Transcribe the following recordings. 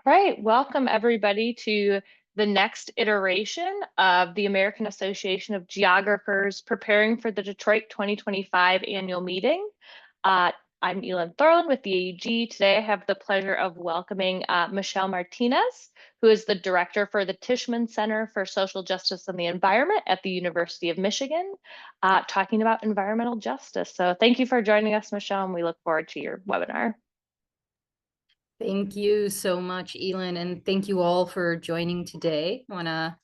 Right, welcome everybody to the next iteration of the American Association of Geographers preparing for the Detroit 2025 annual meeting. I'm Elin Thorlin with the AEG. Today I have the pleasure of welcoming Michelle Martinez, who is the director for the Tishman Center for Social Justice and the Environment at the University of Michigan, talking about environmental justice. So thank you for joining us, Michelle, and we look forward to your webinar. Thank you so much, Elin, and thank you all for joining today. I want to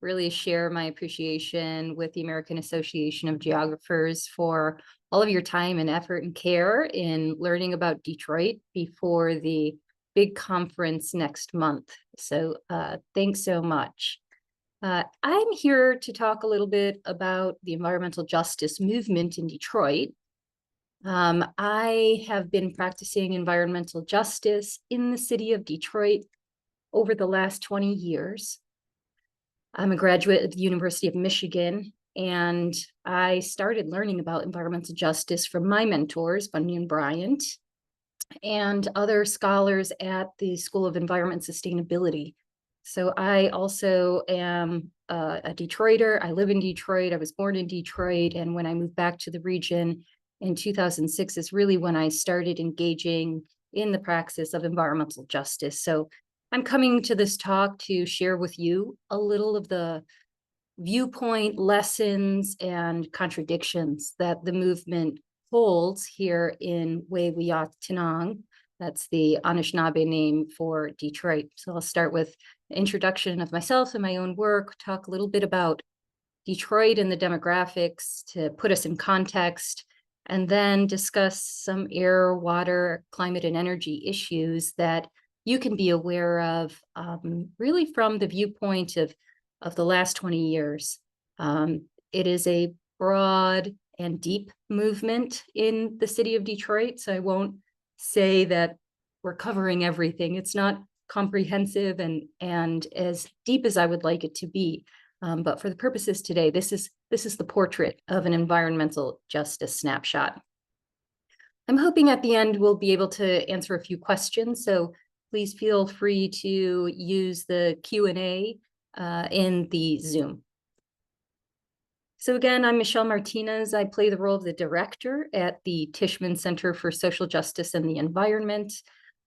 really share my appreciation with the American Association of Geographers for all of your time and effort and care in learning about Detroit before the big conference next month. So thanks so much. I'm here to talk a little bit about the environmental justice movement in Detroit. I have been practicing environmental justice in the city of Detroit over the last 20 years. I'm a graduate of the University of Michigan, and I started learning about environmental justice from my mentors, Bunyan Bryant, and other scholars at the School of Environment and Sustainability. So I also am a Detroiter. I live in Detroit. I was born in Detroit, and when I moved back to the region in 2006 is really when I started engaging in the praxis of environmental justice. So I'm coming to this talk to share with you a little of the viewpoint, lessons, and contradictions that the movement holds here in Wew'uautinong. That's the Anishinaabe name for Detroit. So I'll start with an introduction of myself and my own work, talk a little bit about Detroit and the demographics to put us in context, and then discuss some air, water, climate, and energy issues that you can be aware of really from the viewpoint of the last 20 years. It is a broad and deep movement in the city of Detroit, so I won't say that we're covering everything. It's not comprehensive and as deep as I would like it to be. But for the purposes today, this is the portrait of an environmental justice snapshot. I'm hoping at the end we'll be able to answer a few questions, so please feel free to use the Q&A in the Zoom. So again, I'm Michelle Martinez. I play the role of the director at the Tishman Center for Social Justice and the Environment.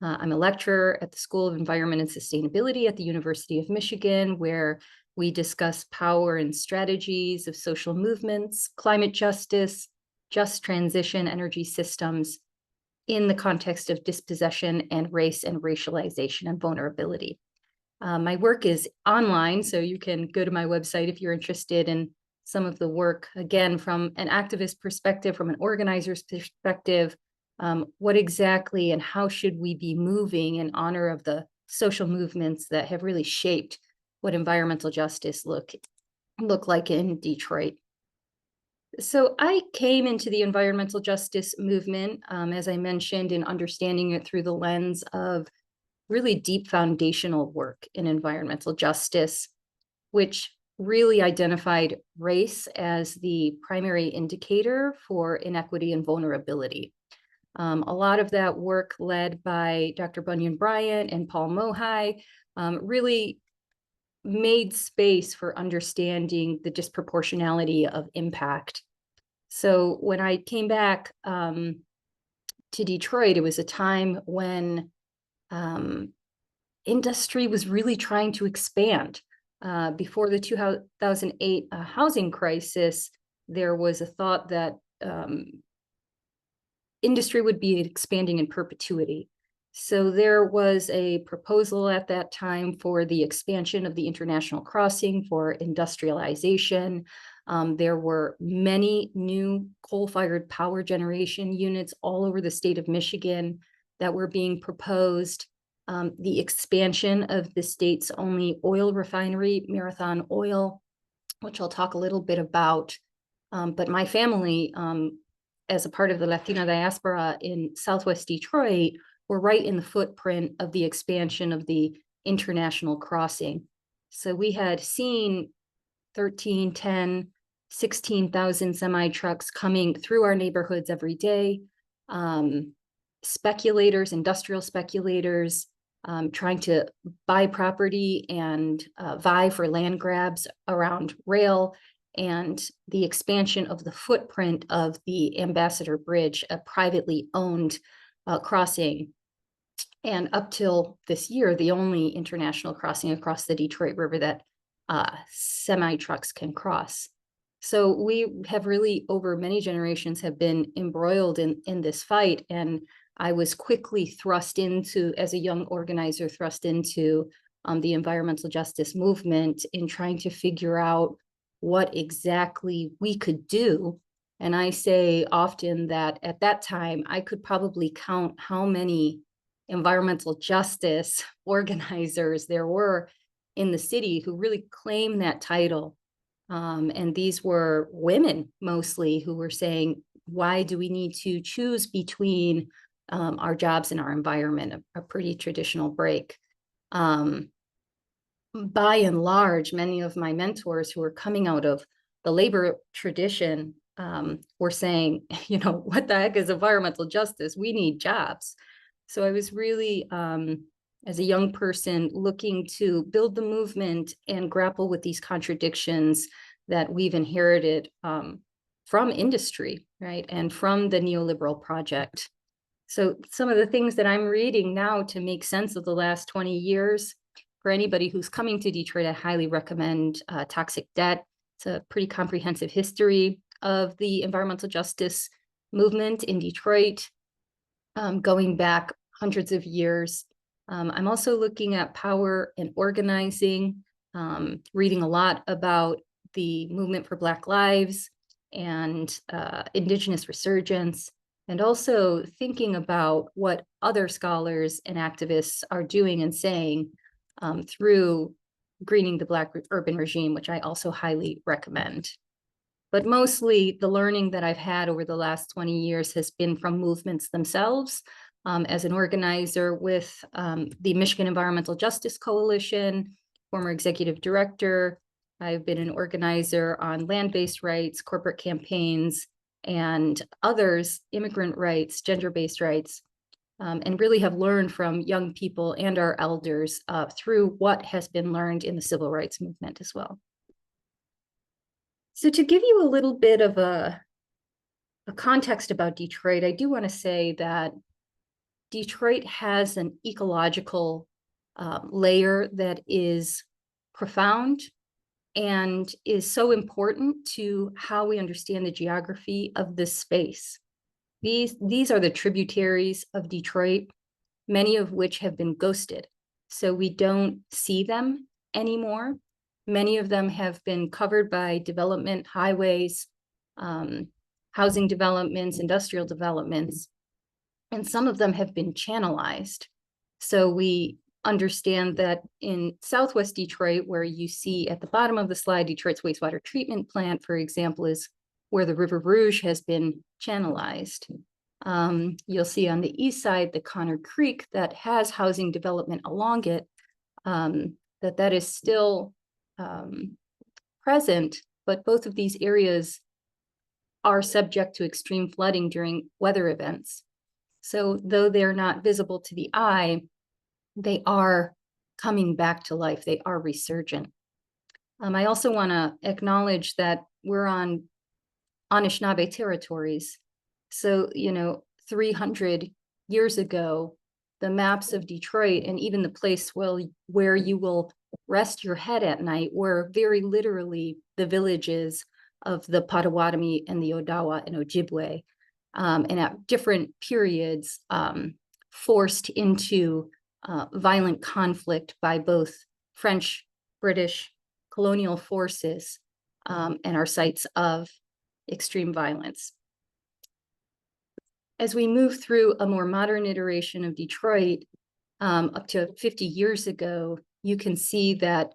I'm a lecturer at the School of Environment and Sustainability at the University of Michigan, where we discuss power and strategies of social movements, climate justice, just transition, energy systems in the context of dispossession and race and racialization and vulnerability. My work is online, so you can go to my website if you're interested in some of the work, again, from an activist perspective, from an organizer's perspective, what exactly and how should we be moving in honor of the social movements that have really shaped what environmental justice look like in Detroit. So I came into the environmental justice movement, as I mentioned, in understanding it through the lens of really deep foundational work in environmental justice, which really identified race as the primary indicator for inequity and vulnerability. A lot of that work led by Dr. Bunyan Bryant and Paul Mohai really made space for understanding the disproportionality of impact. So when I came back to Detroit, it was a time when industry was really trying to expand. Before the 2008 housing crisis, there was a thought that industry would be expanding in perpetuity. So there was a proposal at that time for the expansion of the international crossing for industrialization. There were many new coal-fired power generation units all over the state of Michigan that were being proposed. The expansion of the state's only oil refinery, Marathon Oil, which I'll talk a little bit about. But my family, as a part of the Latina diaspora in Southwest Detroit, were right in the footprint of the expansion of the international crossing. So we had seen 13, 10, 16,000 semi-trucks coming through our neighborhoods every day. Speculators, industrial speculators, trying to buy property and vie for land grabs around rail, and the expansion of the footprint of the Ambassador Bridge, a privately owned crossing. And up till this year, the only international crossing across the Detroit River that semi-trucks can cross. So we have really, over many generations, have been embroiled in this fight. And I was quickly thrust into, as a young organizer, thrust into the environmental justice movement in trying to figure out what exactly we could do. And I say often that at that time, I could probably count how many environmental justice organizers there were in the city who really claimed that title. And these were women mostly who were saying, why do we need to choose between our jobs and our environment? A pretty traditional break. By and large, many of my mentors who were coming out of the labor tradition were saying, you know, what the heck is environmental justice? We need jobs. So I was really, as a young person, looking to build the movement and grapple with these contradictions that we've inherited from industry, right? And from the neoliberal project. So some of the things that I'm reading now to make sense of the last 20 years, for anybody who's coming to Detroit, I highly recommend Toxic Debt. It's a pretty comprehensive history of the environmental justice movement in Detroit, going back hundreds of years. I'm also looking at power and organizing, reading a lot about the movement for Black Lives and Indigenous resurgence, and also thinking about what other scholars and activists are doing and saying through Greening the Black Urban Regime, which I also highly recommend. But mostly the learning that I've had over the last 20 years has been from movements themselves. As an organizer with the Michigan Environmental Justice Coalition, former executive director, I've been an organizer on land-based rights, corporate campaigns, and others, immigrant rights, gender-based rights, and really have learned from young people and our elders through what has been learned in the civil rights movement as well. So to give you a little bit of a context about Detroit, I do want to say that Detroit has an ecological layer that is profound and is so important to how we understand the geography of this space. These are the tributaries of Detroit, many of which have been ghosted. So we don't see them anymore. Many of them have been covered by development, highways, housing developments, industrial developments, and some of them have been channelized. So we understand that in Southwest Detroit, where you see at the bottom of the slide, Detroit's wastewater treatment plant, for example, is where the River Rouge has been channelized. You'll see on the east side, the Connor Creek that has housing development along it, that is still present, but both of these areas are subject to extreme flooding during weather events. So though they're not visible to the eye, they are coming back to life. They are resurgent. I also want to acknowledge that we're on Anishinaabe territories. So, 300 years ago, the maps of Detroit and even the place where you will rest your head at night were very literally the villages of the Potawatomi and the Odawa and Ojibwe. And at different periods, forced into violent conflict by both French, British, colonial forces, and are sites of extreme violence. As we move through a more modern iteration of Detroit, up to 50 years ago, you can see that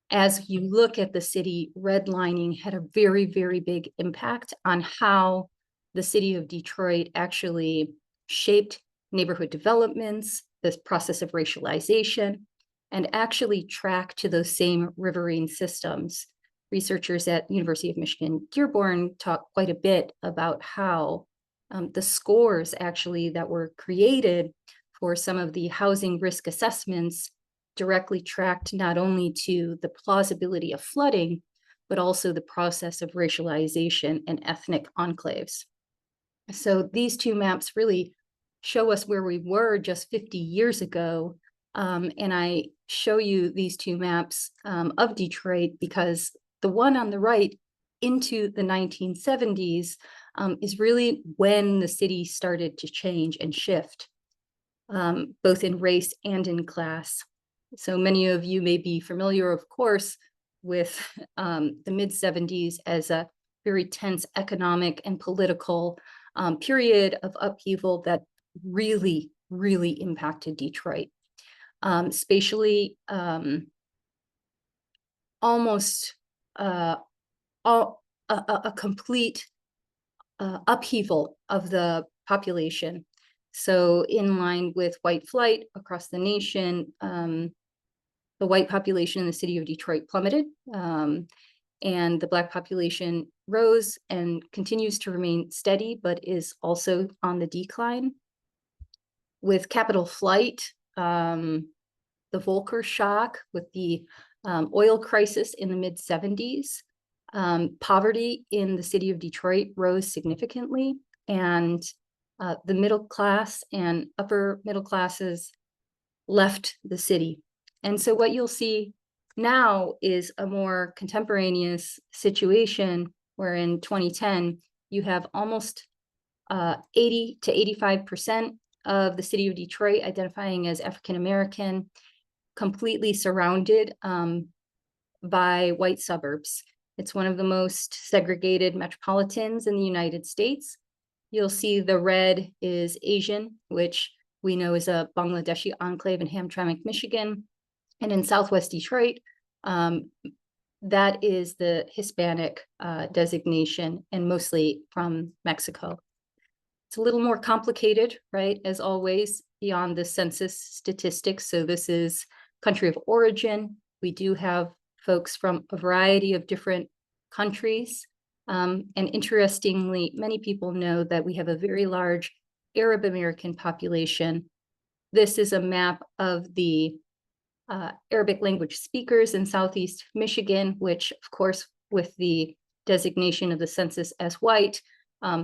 as you look at the city, redlining had a very, very big impact on how the city of Detroit actually shaped neighborhood developments, this process of racialization, and actually tracked to those same riverine systems. Researchers at University of Michigan Dearborn talk quite a bit about how the scores actually that were created for some of the housing risk assessments directly tracked not only to the plausibility of flooding, but also the process of racialization and ethnic enclaves. So these two maps really show us where we were just 50 years ago. And I show you these two maps of Detroit because the one on the right into the 1970s is really when the city started to change and shift, both in race and in class. So many of you may be familiar, of course, with the mid-70s as a very tense economic and political period of upheaval that really, really impacted Detroit. Spatially, almost a complete upheaval of the population. So in line with white flight across the nation, the white population in the city of Detroit plummeted, and the Black population rose and continues to remain steady, but is also on the decline. With capital flight, the Volcker shock with the oil crisis in the mid-70s, poverty in the city of Detroit rose significantly, and the middle class and upper middle classes left the city. And so what you'll see now is a more contemporaneous situation where in 2010, you have almost 80 to 85% of the city of Detroit identifying as African-American, completely surrounded by white suburbs. It's one of the most segregated metropolitans in the United States. You'll see the red is Asian, which we know is a Bangladeshi enclave in Hamtramck, Michigan. And in Southwest Detroit, that is the Hispanic designation, and mostly from Mexico. It's a little more complicated, right? As always, beyond the census statistics. So this is country of origin. We do have folks from a variety of different countries. And interestingly, many people know that we have a very large Arab American population. This is a map of the Arabic language speakers in Southeast Michigan, which of course, with the designation of the census as white,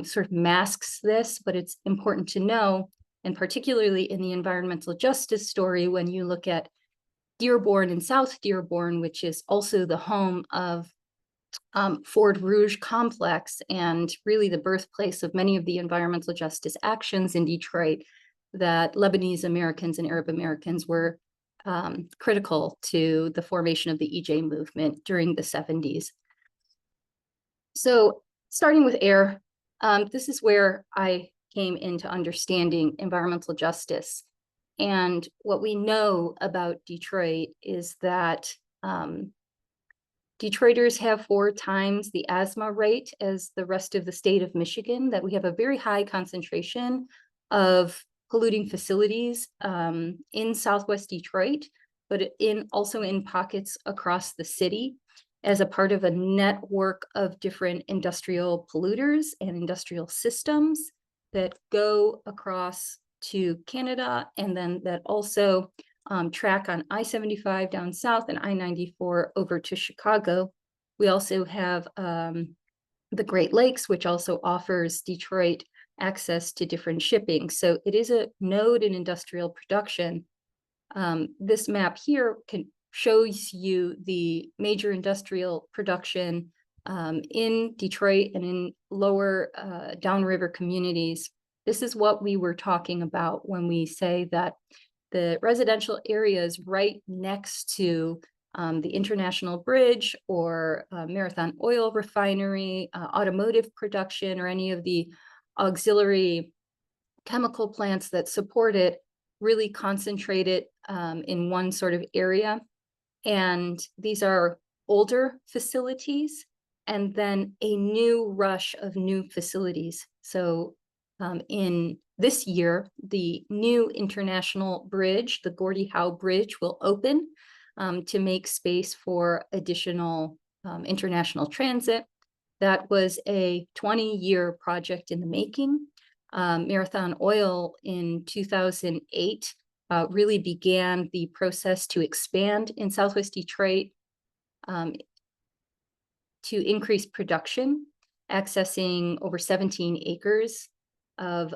sort of masks this, but it's important to know, and particularly in the environmental justice story, when you look at Dearborn and South Dearborn, which is also the home of Ford Rouge complex and really the birthplace of many of the environmental justice actions in Detroit, that Lebanese Americans and Arab Americans were critical to the formation of the EJ movement during the 70s. So starting with air, this is where I came into understanding environmental justice. And what we know about Detroit is that Detroiters have 4 times the asthma rate as the rest of the state of Michigan, that we have a very high concentration of polluting facilities in Southwest Detroit, but also in pockets across the city as a part of a network of different industrial polluters and industrial systems that go across to Canada, and then that also track on I-75 down south and I-94 over to Chicago. We also have the Great Lakes, which also offers Detroit access to different shipping. So it is a node in industrial production. This map here shows you the major industrial production in Detroit and in lower downriver communities. This is what we were talking about when we say that the residential areas right next to the International Bridge or Marathon Oil Refinery, automotive production, or any of the auxiliary chemical plants that support it really concentrated in one sort of area. And these are older facilities and then a new rush of new facilities. So in this year, the new International Bridge, the Gordie Howe Bridge, will open to make space for additional international transit. That was a 20-year project in the making. Marathon Oil in 2008 really began the process to expand in Southwest Detroit to increase production, accessing over 17 acres of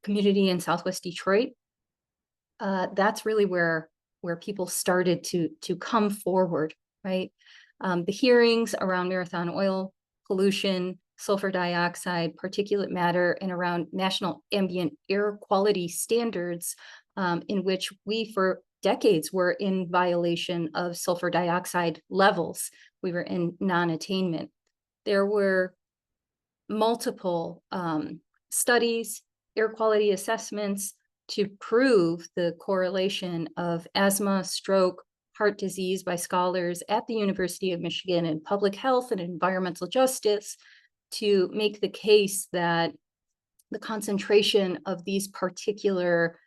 community in Southwest Detroit. That's really where people started to come forward, right? The hearings around Marathon Oil pollution, sulfur dioxide, particulate matter, and around national ambient air quality standards, in which we for decades were in violation of sulfur dioxide levels. We were in non-attainment. There were multiple studies, air quality assessments to prove the correlation of asthma, stroke, heart disease by scholars at the University of Michigan in public health and environmental justice to make the case that the concentration of these particular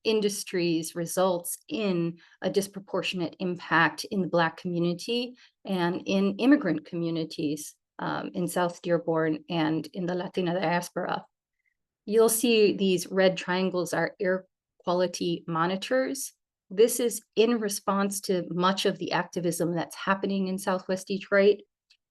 industries results in a disproportionate impact in the Black community and in immigrant communities in South Dearborn and in the Latina diaspora. You'll see these red triangles are air quality monitors. This is in response to much of the activism that's happening in Southwest Detroit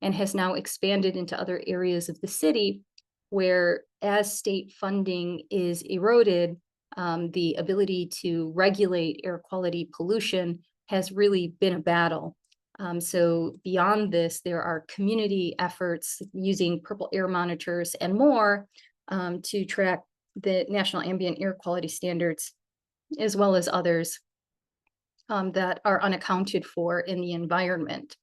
and has now expanded into other areas of the city where, as state funding is eroded, the ability to regulate air quality pollution has really been a battle. So beyond this, there are community efforts using purple air monitors and more to track the national ambient air quality standards, as well as others that are unaccounted for in the environment.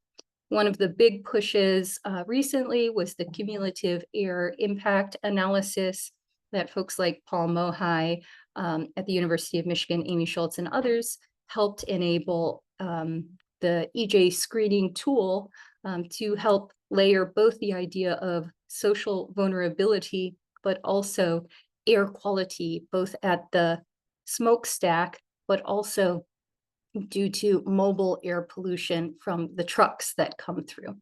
One of the big pushes recently was the cumulative air impact analysis that folks like Paul Mohai at the University of Michigan, Amy Schultz, and others helped enable the EJ screening tool to help layer both the idea of social vulnerability, but also air quality, both at the smokestack, but also due to mobile air pollution from the trucks that come through.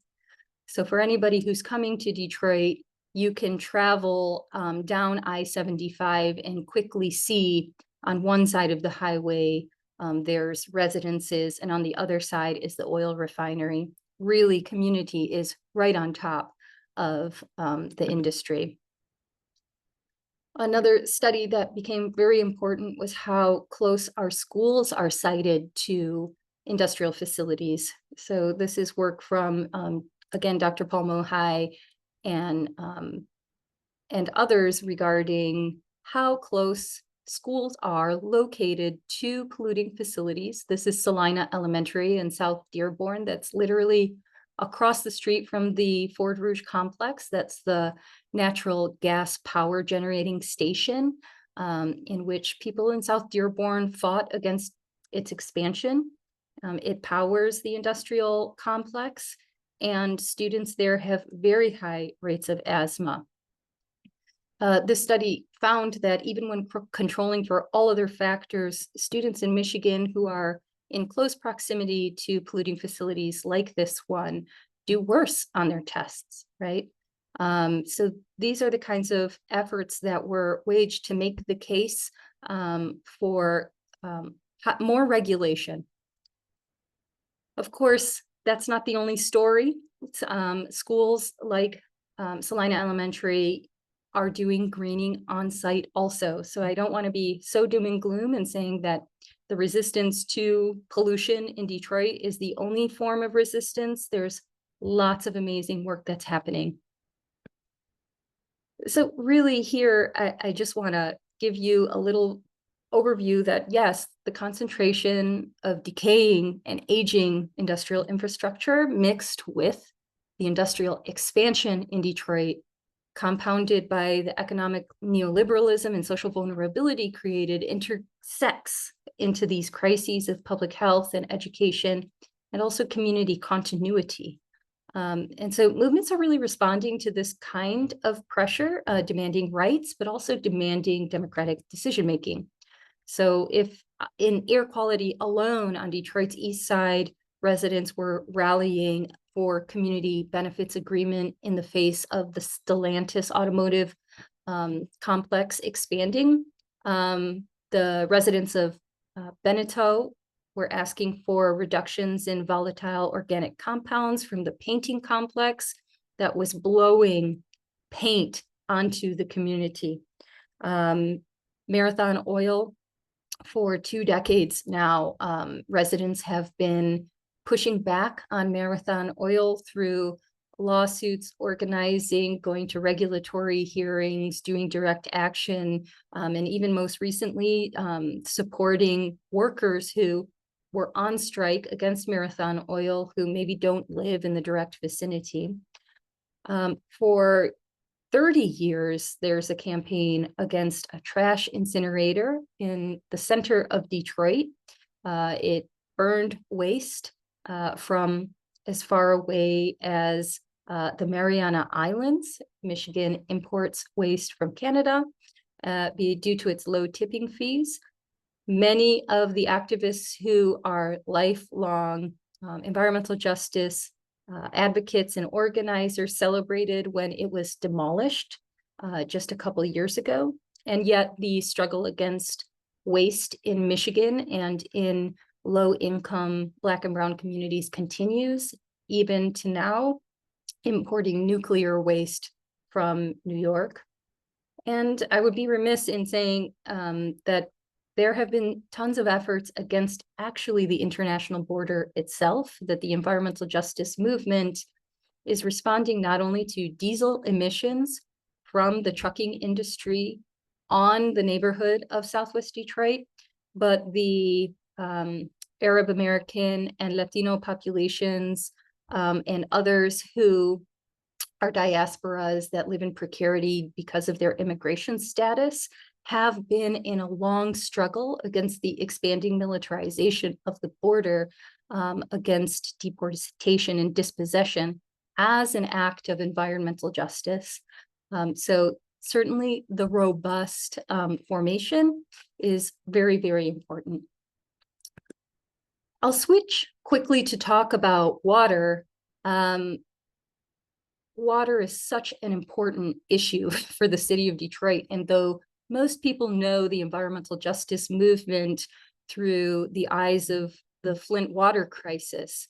So for anybody who's coming to Detroit, you can travel down I-75 and quickly see on one side of the highway, there's residences, and on the other side is the oil refinery. Really, community is right on top of the industry. Another study that became very important was how close our schools are sited to industrial facilities. So this is work from, again, Dr. Paul Mohai and others regarding how close schools are located to polluting facilities. This is Salina Elementary in South Dearborn. That's literally across the street from the Ford Rouge complex. That's the natural gas power generating station in which people in South Dearborn fought against its expansion. It powers the industrial complex, and students there have very high rates of asthma. This study found that even when controlling for all other factors, students in Michigan who are in close proximity to polluting facilities like this one do worse on their tests, right? So these are the kinds of efforts that were waged to make the case for more regulation. Of course, that's not the only story. Schools like Salina Elementary are doing greening on site also. So I don't want to be so doom and gloom and saying that the resistance to pollution in Detroit is the only form of resistance. There's lots of amazing work that's happening. So really here, I just want to give you a little overview that yes, the concentration of decaying and aging industrial infrastructure mixed with the industrial expansion in Detroit, compounded by the economic neoliberalism and social vulnerability created, intersects into these crises of public health and education, and also community continuity. And so movements are really responding to this kind of pressure, demanding rights, but also demanding democratic decision-making. So if in air quality alone on Detroit's east side, residents were rallying for community benefits agreement in the face of the Stellantis automotive complex expanding. The residents of Beneteau were asking for reductions in volatile organic compounds from the painting complex that was blowing paint onto the community. Marathon Oil, for 2 decades now, residents have been pushing back on Marathon Oil through lawsuits, organizing, going to regulatory hearings, doing direct action, and even most recently supporting workers who were on strike against Marathon Oil who maybe don't live in the direct vicinity. For 30 years, there's a campaign against a trash incinerator in the center of Detroit. It burned waste from as far away as the Mariana Islands. Michigan imports waste from Canada due to its low tipping fees. Many of the activists who are lifelong environmental justice advocates and organizers celebrated when it was demolished just a couple of years ago. And yet the struggle against waste in Michigan and in low-income Black and Brown communities continues, even to now, importing nuclear waste from New York. And I would be remiss in saying that there have been tons of efforts against actually the international border itself, that the environmental justice movement is responding not only to diesel emissions from the trucking industry on the neighborhood of Southwest Detroit, but the Arab American and Latino populations and others who are diasporas that live in precarity because of their immigration status have been in a long struggle against the expanding militarization of the border, against deportation and dispossession as an act of environmental justice. So certainly the robust formation is very, very important. I'll switch quickly to talk about water. Water is such an important issue for the city of Detroit, and though most people know the environmental justice movement through the eyes of the Flint water crisis,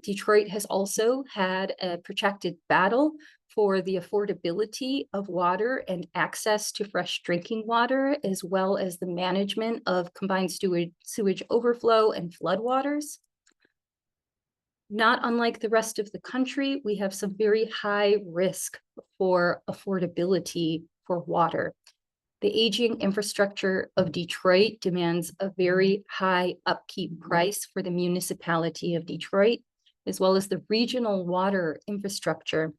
Detroit has also had a protracted battle for the affordability of water and access to fresh drinking water, as well as the management of combined sewage overflow and floodwaters. Not unlike the rest of the country, we have some very high risk for affordability for water. The aging infrastructure of Detroit demands a very high upkeep price for the municipality of Detroit, as well as the regional water infrastructure.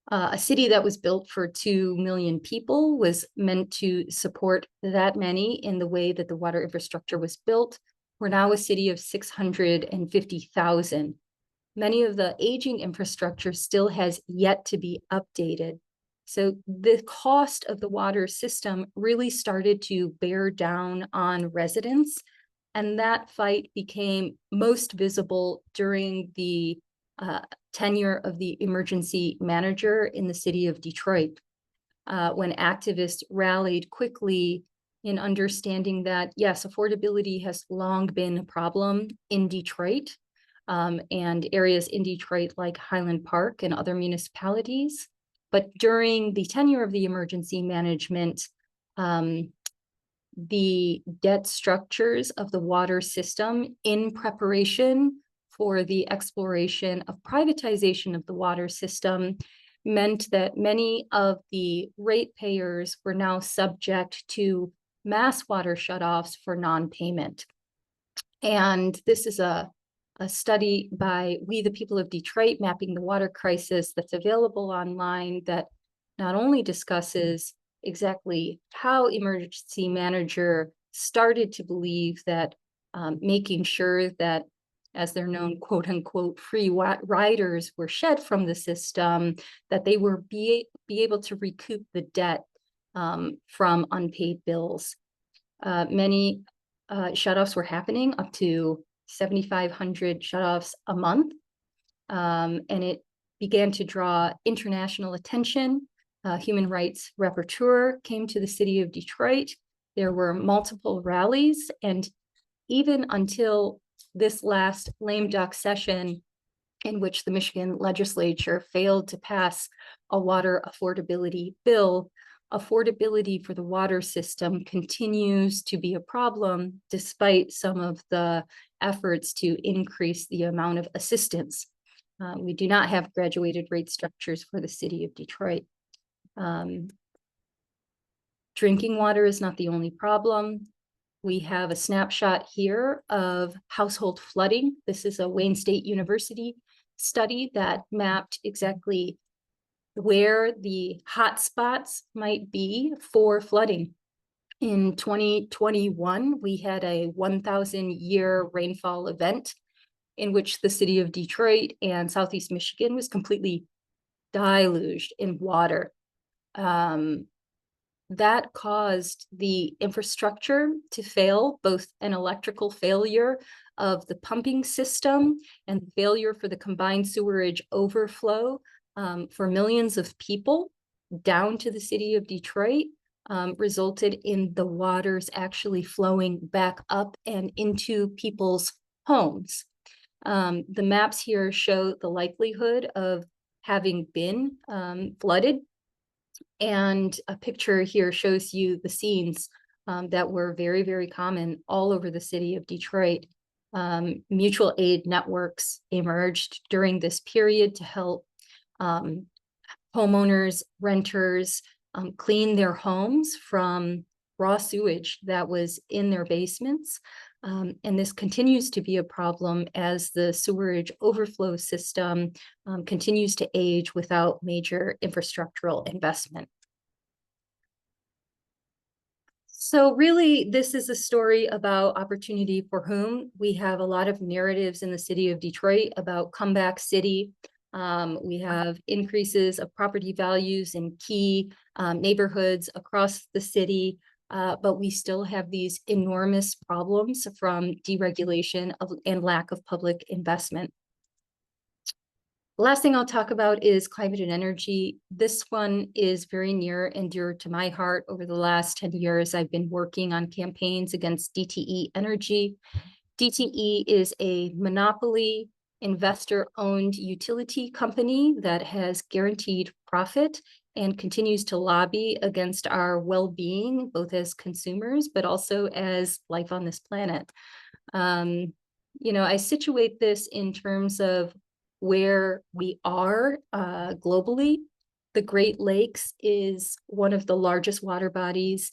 A city that was built for 2 million people was meant to support that many in the way that the water infrastructure was built. We're now a city of 650,000. Many of the aging infrastructure still has yet to be updated. So the cost of the water system really started to bear down on residents, and that fight became most visible during the tenure of the emergency manager in the city of Detroit, when activists rallied quickly in understanding that, yes, affordability has long been a problem in Detroit and areas in Detroit like Highland Park and other municipalities. But during the tenure of the emergency management, the debt structures of the water system in preparation for the exploration of privatization of the water system meant that many of the ratepayers were now subject to mass water shutoffs for non-payment. And this is a study by We the People of Detroit, Mapping the Water Crisis, that's available online, that not only discusses exactly how emergency manager started to believe that making sure that, as they're known, quote unquote, free riders were shed from the system, that they were be able to recoup the debt from unpaid bills. Many shutoffs were happening, up to 7,500 shutoffs a month. And it began to draw international attention. human rights rapporteur came to the city of Detroit. There were multiple rallies, and even until this last lame duck session, in which the Michigan legislature failed to pass a water affordability bill, affordability for the water system continues to be a problem despite some of the efforts to increase the amount of assistance. We do not have graduated rate structures for the city of Detroit. Drinking water is not the only problem. We have a snapshot here of household flooding. This is a Wayne State University study that mapped exactly where the hot spots might be for flooding. In 2021, we had a 1,000-year rainfall event in which the city of Detroit and Southeast Michigan was completely deluged in water. That caused the infrastructure to fail, both an electrical failure of the pumping system and failure for the combined sewerage overflow for millions of people down to the city of Detroit, resulted in the waters actually flowing back up and into people's homes. The maps here show the likelihood of having been flooded. And a picture here shows you the scenes that were very, very common all over the city of Detroit. Mutual aid networks emerged during this period to help homeowners, renters clean their homes from raw sewage that was in their basements. And this continues to be a problem as the sewerage overflow system continues to age without major infrastructural investment. So really, this is a story about opportunity for whom. We have a lot of narratives in the city of Detroit about comeback city. We have increases of property values in key neighborhoods across the city. But we still have these enormous problems from deregulation and lack of public investment. The last thing I'll talk about is climate and energy. This one is very near and dear to my heart. Over the last 10 years, I've been working on campaigns against DTE Energy. DTE is a monopoly investor-owned utility company that has guaranteed profit and continues to lobby against our well-being, both as consumers, but also as life on this planet. I situate this in terms of where we are globally. The Great Lakes is one of the largest water bodies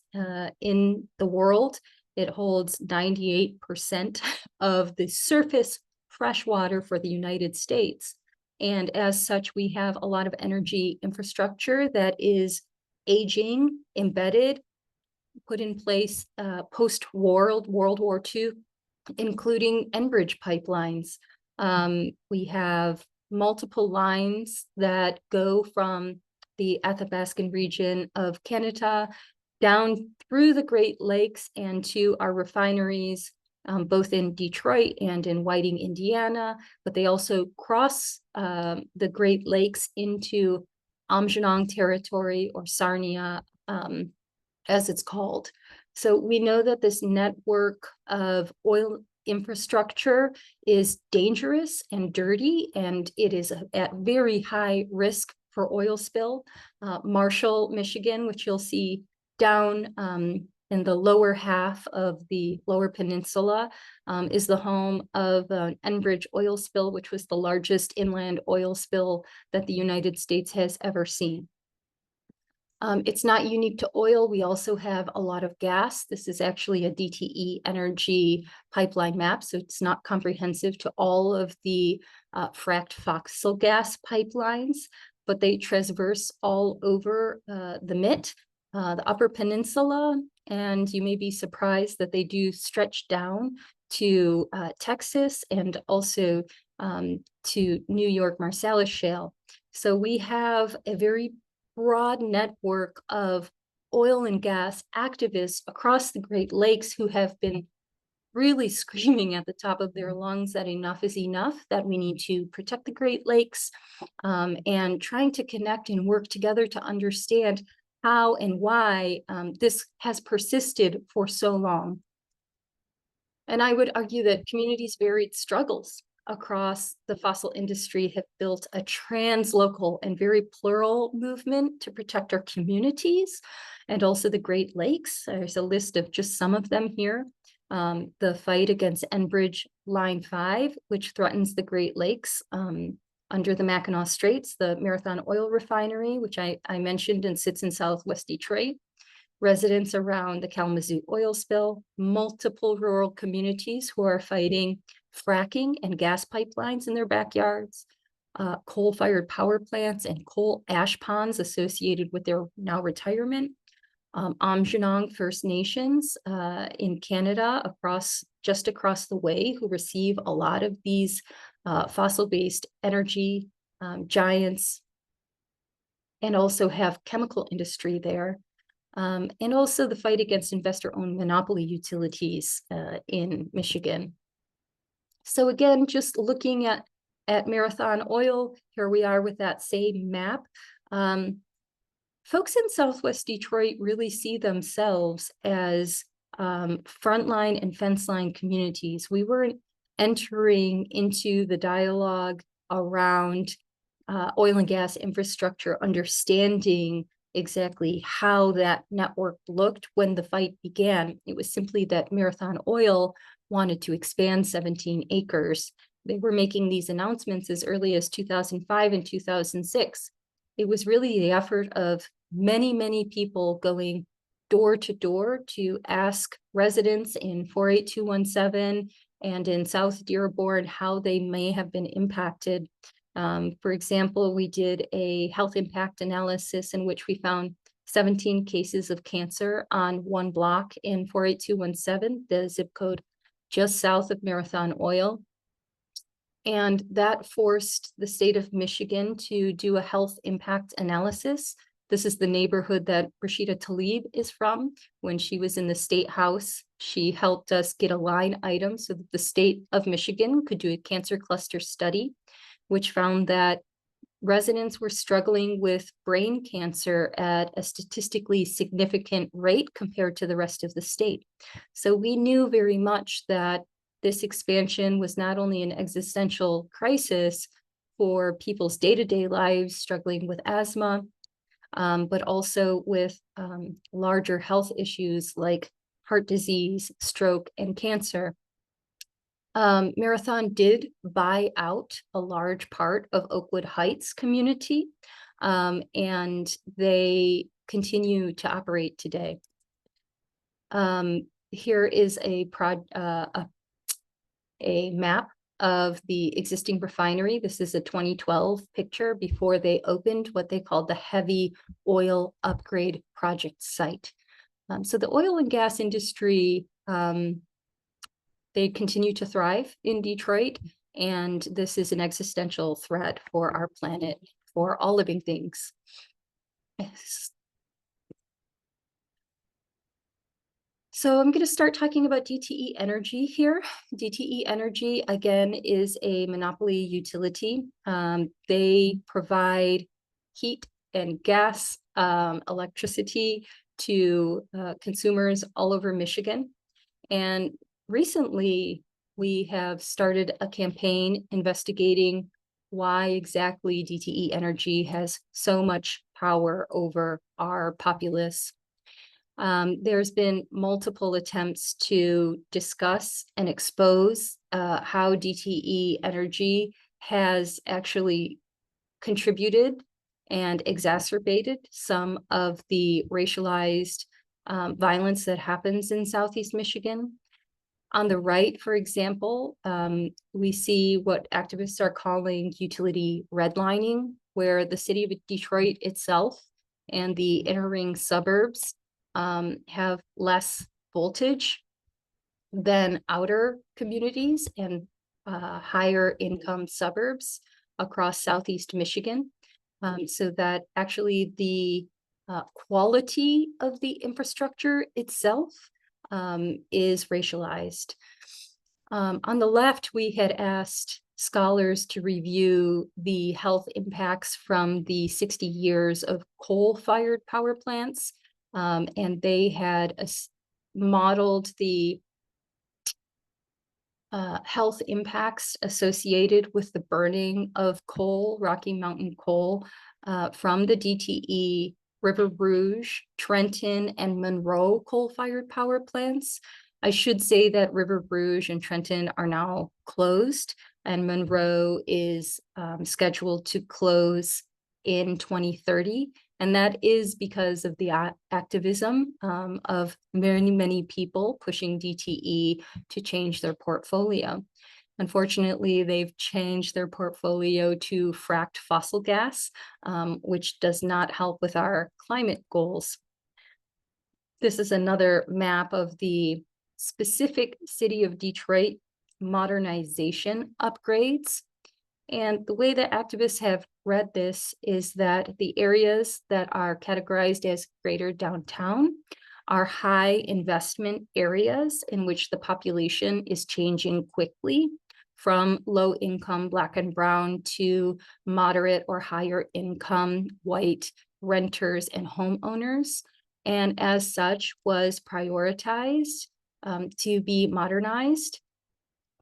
in the world. It holds 98% of the surface fresh water for the United States. And as such, we have a lot of energy infrastructure that is aging, embedded, put in place post-World War II, including Enbridge pipelines. We have multiple lines that go from the Athabascan region of Canada down through the Great Lakes and to our refineries, both in Detroit and in Whiting, Indiana, but they also cross the Great Lakes into Amjanong territory, or Sarnia, as it's called. So we know that this network of oil infrastructure is dangerous and dirty, and it is at very high risk for oil spill. Marshall, Michigan, which you'll see down in the lower half of the Lower Peninsula, is the home of an Enbridge oil spill, which was the largest inland oil spill that the United States has ever seen. It's not unique to oil. We also have a lot of gas. This is actually a DTE Energy pipeline map, so it's not comprehensive to all of the fracked fossil gas pipelines, but they traverse all over the MIT, the Upper Peninsula, and you may be surprised that they do stretch down to Texas and also to New York Marcellus Shale. So we have a very broad network of oil and gas activists across the Great Lakes who have been really screaming at the top of their lungs that enough is enough, that we need to protect the Great Lakes, and trying to connect and work together to understand how and why this has persisted for so long. And I would argue that communities' varied struggles across the fossil industry have built a translocal and very plural movement to protect our communities and also the Great Lakes. There's a list of just some of them here. The fight against Enbridge Line 5, which threatens the Great Lakes under the Mackinac Straits, the Marathon Oil Refinery, which I mentioned and sits in Southwest Detroit. Residents around the Kalamazoo oil spill, multiple rural communities who are fighting fracking and gas pipelines in their backyards, coal-fired power plants and coal ash ponds associated with their now retirement, Aamjiwnaang First Nations in Canada just across the way, who receive a lot of these fossil-based energy giants, and also have chemical industry there. And also the fight against investor-owned monopoly utilities in Michigan. So again, just looking at Marathon Oil, here we are with that same map. Folks in Southwest Detroit really see themselves as frontline and fence line communities. We were entering into the dialogue around oil and gas infrastructure, understanding exactly how that network looked when the fight began. It was simply that Marathon Oil wanted to expand 17 acres. They were making these announcements as early as 2005 and 2006. It was really the effort of many, many people going door to door to ask residents in 48217 and in South Dearborn how they may have been impacted. For example, we did a health impact analysis in which we found 17 cases of cancer on one block in 48217, the zip code just south of Marathon Oil. And that forced the state of Michigan to do a health impact analysis. This is the neighborhood that Rashida Tlaib is from. When she was in the state house, she helped us get a line item so that the state of Michigan could do a cancer cluster study, which found that residents were struggling with brain cancer at a statistically significant rate compared to the rest of the state. So we knew very much that this expansion was not only an existential crisis for people's day-to-day lives struggling with asthma, but also with larger health issues like heart disease, stroke, and cancer. Marathon did buy out a large part of Oakwood Heights community, and they continue to operate today. Here is a map of the existing refinery. This is a 2012 picture before they opened what they called the heavy oil upgrade project site. So the oil and gas industry, they continue to thrive in Detroit, and this is an existential threat for our planet, for all living things. So I'm going to start talking about DTE Energy here. DTE Energy, again, is a monopoly utility. They provide heat and gas, electricity to consumers all over Michigan. And recently, we have started a campaign investigating why exactly DTE Energy has so much power over our populace. There's been multiple attempts to discuss and expose how DTE Energy has actually contributed and exacerbated some of the racialized violence that happens in Southeast Michigan. On the right, for example, we see what activists are calling utility redlining, where the city of Detroit itself and the inner ring suburbs have less voltage than outer communities and higher income suburbs across Southeast Michigan. So that actually the quality of the infrastructure itself is racialized. On the left, we had asked scholars to review the health impacts from the 60 years of coal-fired power plants, and they had modeled the health impacts associated with the burning of coal, Rocky Mountain coal, from the DTE, River Rouge, Trenton, and Monroe coal-fired power plants. I should say that River Rouge and Trenton are now closed, and Monroe is scheduled to close in 2030. And that is because of the activism of many, many people pushing DTE to change their portfolio. Unfortunately, they've changed their portfolio to fracked fossil gas, which does not help with our climate goals. This is another map of the specific city of Detroit modernization upgrades. And the way that activists have read this is that the areas that are categorized as greater downtown are high investment areas in which the population is changing quickly from low income Black and Brown to moderate or higher income white renters and homeowners, and as such was prioritized to be modernized,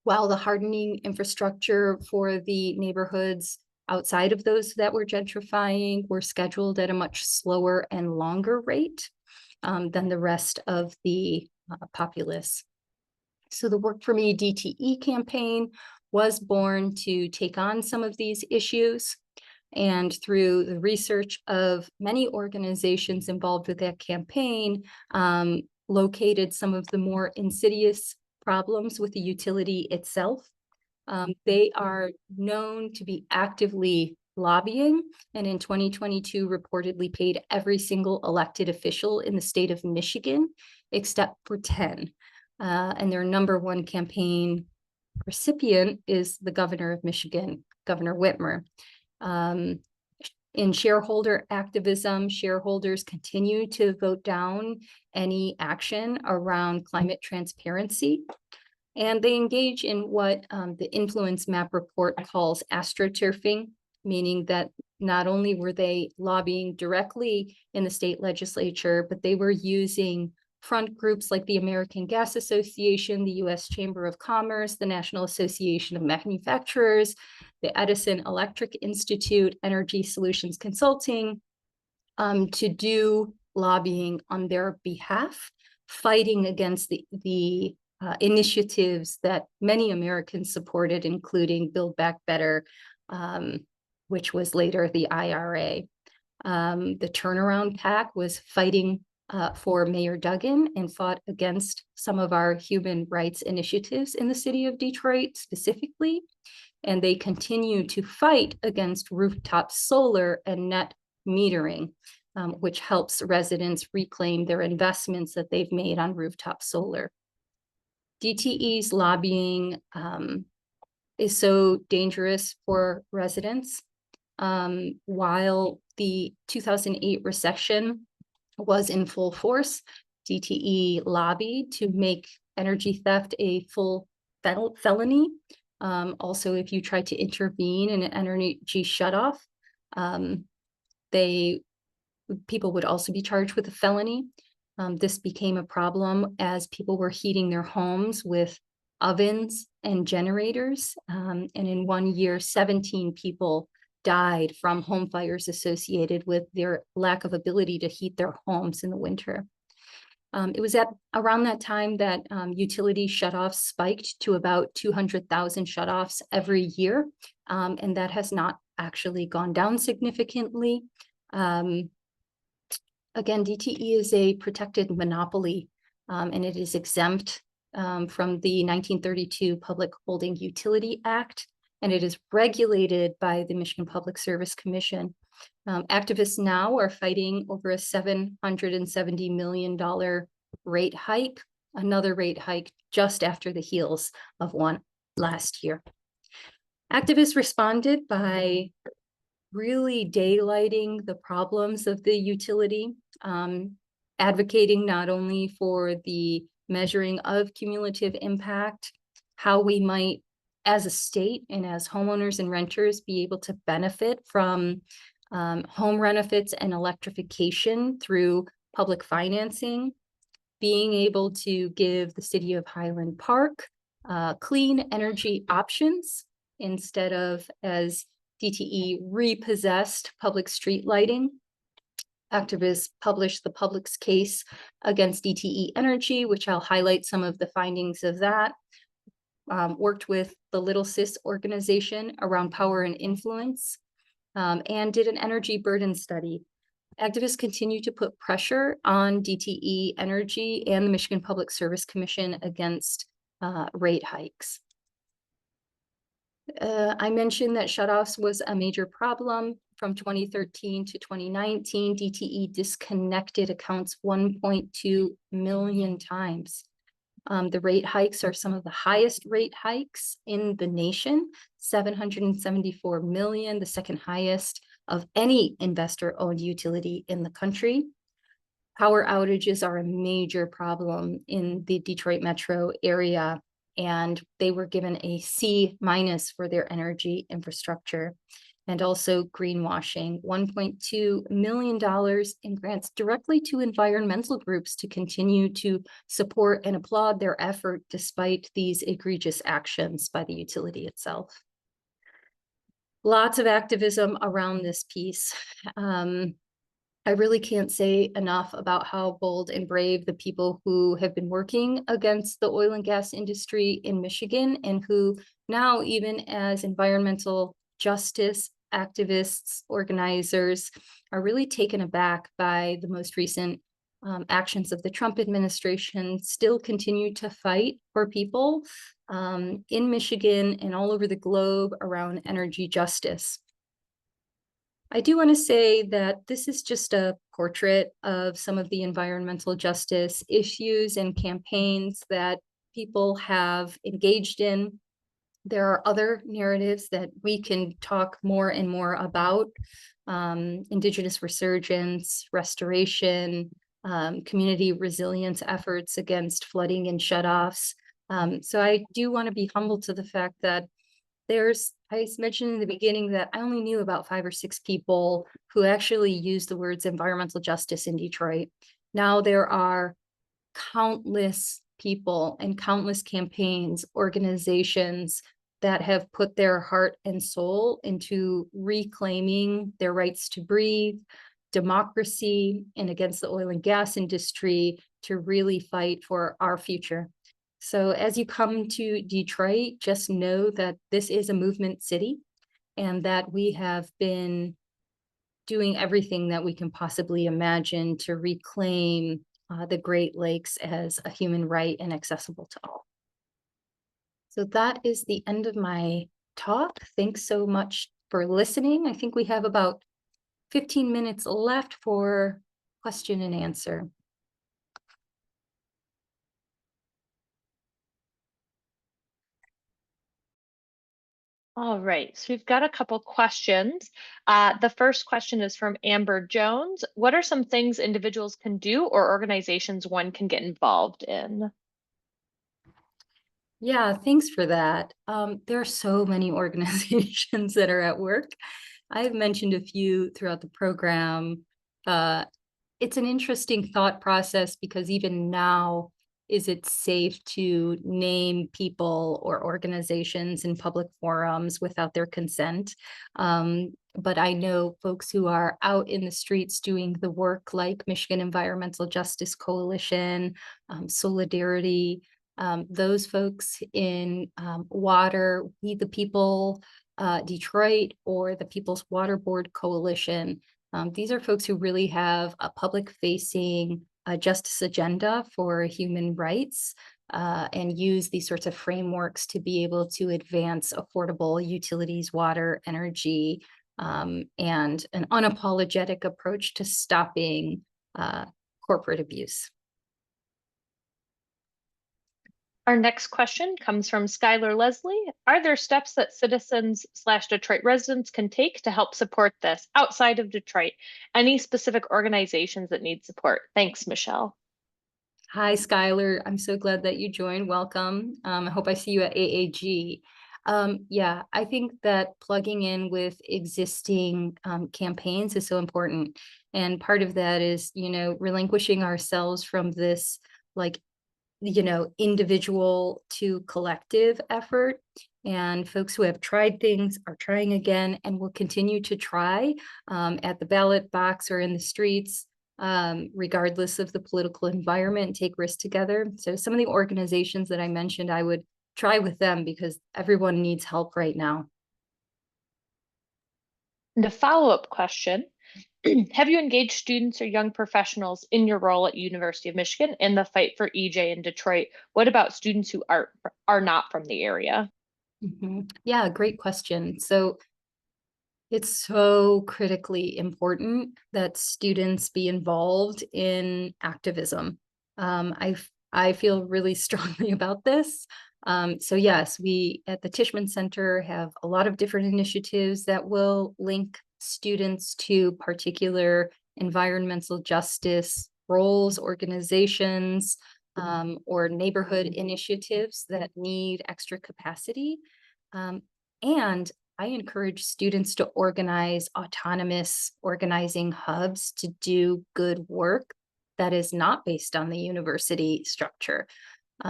while the hardening infrastructure for the neighborhoods outside of those that were gentrifying were scheduled at a much slower and longer rate than the rest of the populace. So the Work For Me DTE campaign was born to take on some of these issues. And through the research of many organizations involved with that campaign, located some of the more insidious problems with the utility itself. They are known to be actively lobbying, and in 2022 reportedly paid every single elected official in the state of Michigan, except for 10. And their #1 campaign recipient is the governor of Michigan, Governor Whitmer. In shareholder activism, shareholders continue to vote down any action around climate transparency. And they engage in what the Influence Map report calls astroturfing, meaning that not only were they lobbying directly in the state legislature, but they were using front groups like the American Gas Association, the U.S. Chamber of Commerce, the National Association of Manufacturers, the Edison Electric Institute, Energy Solutions Consulting, to do lobbying on their behalf, fighting against the initiatives that many Americans supported, including Build Back Better, which was later the IRA. The Turnaround PAC was fighting for Mayor Duggan and fought against some of our human rights initiatives in the city of Detroit specifically. And they continue to fight against rooftop solar and net metering, which helps residents reclaim their investments that they've made on rooftop solar. DTE's lobbying is so dangerous for residents. While the 2008 recession was in full force, DTE lobbied to make energy theft a full felony. Also, if you try to intervene in an energy shutoff, people would also be charged with a felony. This became a problem as people were heating their homes with ovens and generators. And in 1 year, 17 people died from home fires associated with their lack of ability to heat their homes in the winter. It was at around that time that utility shutoffs spiked to about 200,000 shutoffs every year, and that has not actually gone down significantly. Again, DTE is a protected monopoly, and it is exempt from the 1932 Public Holding Utility Act, and it is regulated by the Michigan Public Service Commission. Activists now are fighting over a $770 million rate hike, another rate hike just after the heels of one last year. Activists responded by really daylighting the problems of the utility, advocating not only for the measuring of cumulative impact, how we might, as a state and as homeowners and renters, be able to benefit from home retrofits and electrification through public financing, being able to give the city of Highland Park clean energy options instead of, as DTE, repossessed public street lighting. Activists published the public's case against DTE Energy, which I'll highlight some of the findings of that. Worked with the Little Sis organization around power and influence, and did an energy burden study. Activists continue to put pressure on DTE Energy and the Michigan Public Service Commission against rate hikes. I mentioned that shutoffs was a major problem. From 2013 to 2019, DTE disconnected accounts 1.2 million times. The rate hikes are some of the highest rate hikes in the nation, 774 million, the second highest of any investor-owned utility in the country. Power outages are a major problem in the Detroit metro area, and they were given a C- for their energy infrastructure. And also greenwashing, $1.2 million in grants directly to environmental groups to continue to support and applaud their effort despite these egregious actions by the utility itself. Lots of activism around this piece. I really can't say enough about how bold and brave the people who have been working against the oil and gas industry in Michigan, and who now, even as environmental justice activists, organizers, are really taken aback by the most recent actions of the Trump administration, still continue to fight for people in Michigan and all over the globe around energy justice. I do want to say that this is just a portrait of some of the environmental justice issues and campaigns that people have engaged in. There are other narratives that we can talk more and more about: Indigenous resurgence, restoration, community resilience efforts against flooding and shutoffs. So I do want to be humble to the fact that I mentioned in the beginning that I only knew about 5 or 6 people who actually use the words environmental justice in Detroit. Now there are countless people and countless campaigns, organizations that have put their heart and soul into reclaiming their rights to breathe, democracy, and against the oil and gas industry to really fight for our future. So as you come to Detroit, just know that this is a movement city, and that we have been doing everything that we can possibly imagine to reclaim the Great Lakes as a human right and accessible to all. So that is the end of my talk. Thanks so much for listening. I think we have about 15 minutes left for question and answer. All right, so we've got a couple questions. The first question is from Amber Jones. What are some things individuals can do or organizations one can get involved in? Yeah, thanks for that. There are so many organizations that are at work. I've mentioned a few throughout the program. It's an interesting thought process because even now, is it safe to name people or organizations in public forums without their consent? But I know folks who are out in the streets doing the work, like Michigan Environmental Justice Coalition, Solidarity, those folks in water, We the People, Detroit, or the People's Water Board Coalition. These are folks who really have a public-facing justice agenda for human rights, and use these sorts of frameworks to be able to advance affordable utilities, water, energy, and an unapologetic approach to stopping corporate abuse. Our next question comes from Skylar Leslie. Are there steps that citizens/Detroit residents can take to help support this outside of Detroit? Any specific organizations that need support? Thanks, Michelle. Hi, Skylar. I'm so glad that you joined. Welcome. I hope I see you at AAG. Yeah, I think that plugging in with existing campaigns is so important. And part of that is, relinquishing ourselves from this, like, individual to collective effort. And folks who have tried things are trying again and will continue to try at the ballot box or in the streets, regardless of the political environment, and take risks together. So some of the organizations that I mentioned, I would try with them because everyone needs help right now. And a follow-up question, have you engaged students or young professionals in your role at University of Michigan in the fight for EJ in Detroit? What about students who are not from the area? Yeah, great question. So it's so critically important that students be involved in activism. I feel really strongly about this. So yes, we at the Tishman Center have a lot of different initiatives that will link students to particular environmental justice roles, organizations, or neighborhood initiatives that need extra capacity. And I encourage students to organize autonomous organizing hubs to do good work that is not based on the university structure.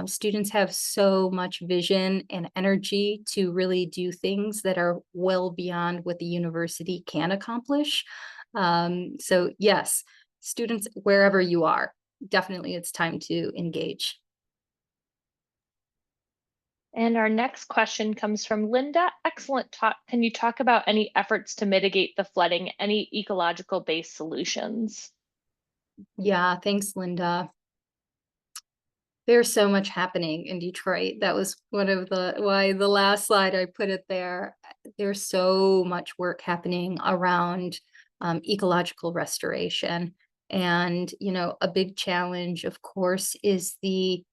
Students have so much vision and energy to really do things that are well beyond what the university can accomplish. So yes, students, wherever you are, definitely it's time to engage. And our next question comes from Linda. Excellent talk. Can you talk about any efforts to mitigate the flooding, any ecological based solutions? Yeah, thanks, Linda. There's so much happening in Detroit. That was one of why the last slide I put it there. There's so much work happening around ecological restoration. And, a big challenge, of course, is the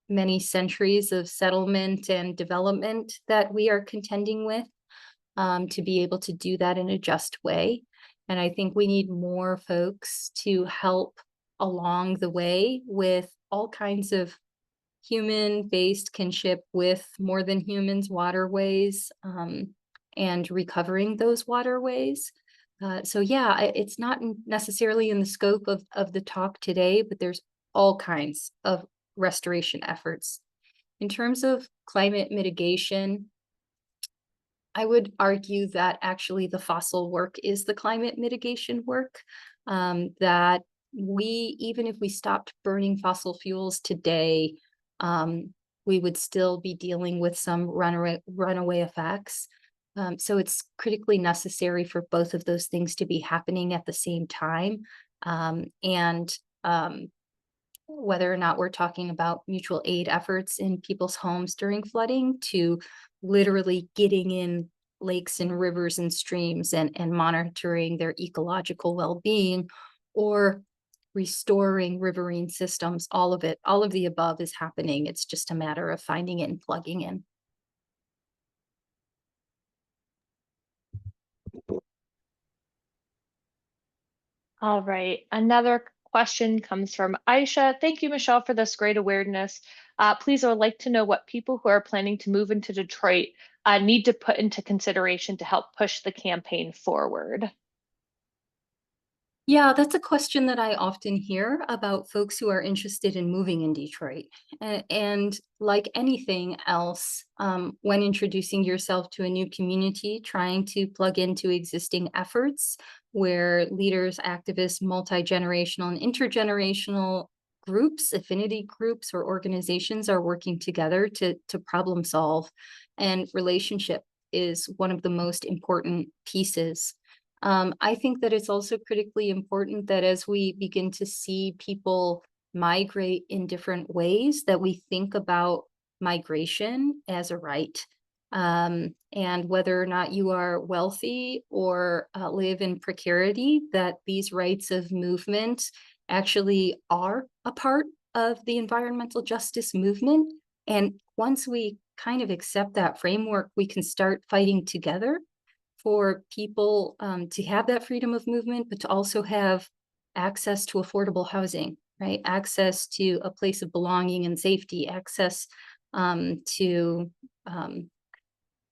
many centuries of settlement and development that we are contending with, to be able to do that in a just way. And I think we need more folks to help along the way with all kinds of human-based kinship with more than humans waterways, and recovering those waterways. So yeah, it's not necessarily in the scope of the talk today, but there's all kinds of restoration efforts. In terms of climate mitigation, I would argue that actually the fossil work is the climate mitigation work. That even if we stopped burning fossil fuels today, we would still be dealing with some runaway effects. So it's critically necessary for both of those things to be happening at the same time. And whether or not we're talking about mutual aid efforts in people's homes during flooding to literally getting in lakes and rivers and streams and monitoring their ecological well-being, or restoring riverine systems, all of it, all of the above is happening. It's just a matter of finding it and plugging in. All right. Another question comes from Aisha. Thank you, Michelle, for this great awareness. Please, I would like to know what people who are planning to move into Detroit need to put into consideration to help push the campaign forward. Yeah, that's a question that I often hear about folks who are interested in moving in Detroit. And like anything else, when introducing yourself to a new community, trying to plug into existing efforts where leaders, activists, multi-generational and intergenerational groups, affinity groups, or organizations are working together to problem solve. And relationship is one of the most important pieces. I think that it's also critically important that as we begin to see people migrate in different ways, that we think about migration as a right. And whether or not you are wealthy or live in precarity, that these rights of movement actually are a part of the environmental justice movement. And once we kind of accept that framework, we can start fighting together for people to have that freedom of movement, but to also have access to affordable housing right? Access to a place of belonging and safety, access to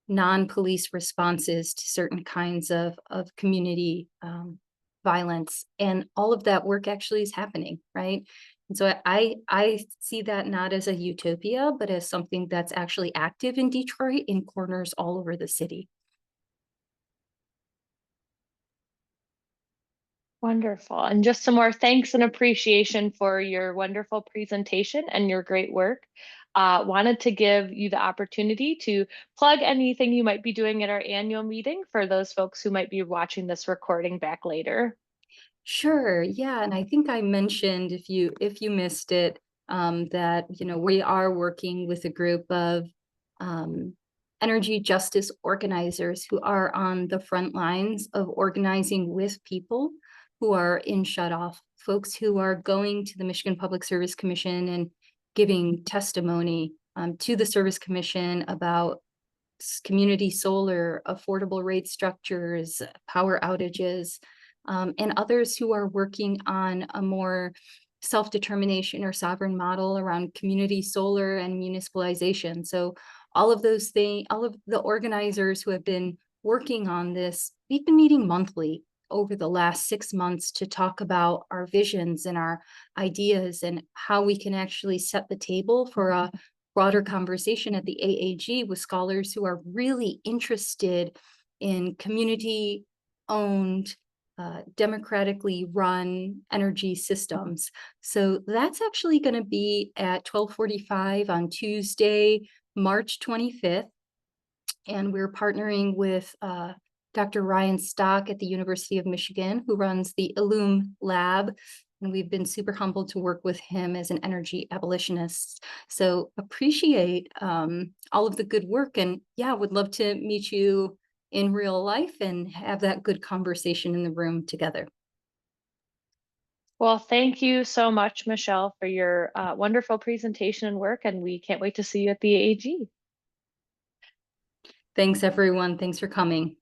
non-police responses to certain kinds of community violence. And all of that work actually is happening, right? And so I see that not as a utopia, but as something that's actually active in Detroit in corners all over the city. Wonderful. And just some more thanks and appreciation for your wonderful presentation and your great work. Wanted to give you the opportunity to plug anything you might be doing at our annual meeting for those folks who might be watching this recording back later. Sure, yeah, and I think I mentioned, if you missed it, that we are working with a group of energy justice organizers who are on the front lines of organizing with people who are in shutoff, folks who are going to the Michigan Public Service Commission and giving testimony to the Service Commission about community solar, affordable rate structures, power outages, and others who are working on a more self-determination or sovereign model around community solar and municipalization. So all of those things, all of the organizers who have been working on this, we've been meeting monthly over the last 6 months to talk about our visions and our ideas and how we can actually set the table for a broader conversation at the AAG with scholars who are really interested in community-owned, democratically run energy systems. So that's actually going to be at 12:45 on Tuesday, March 25th. And we're partnering with Dr. Ryan Stock at the University of Michigan, who runs the Illum Lab. And we've been super humbled to work with him as an energy abolitionist. So appreciate all of the good work. And yeah, would love to meet you in real life and have that good conversation in the room together. Well, thank you so much, Michelle, for your wonderful presentation and work, and we can't wait to see you at the AAG. Thanks, everyone. Thanks for coming.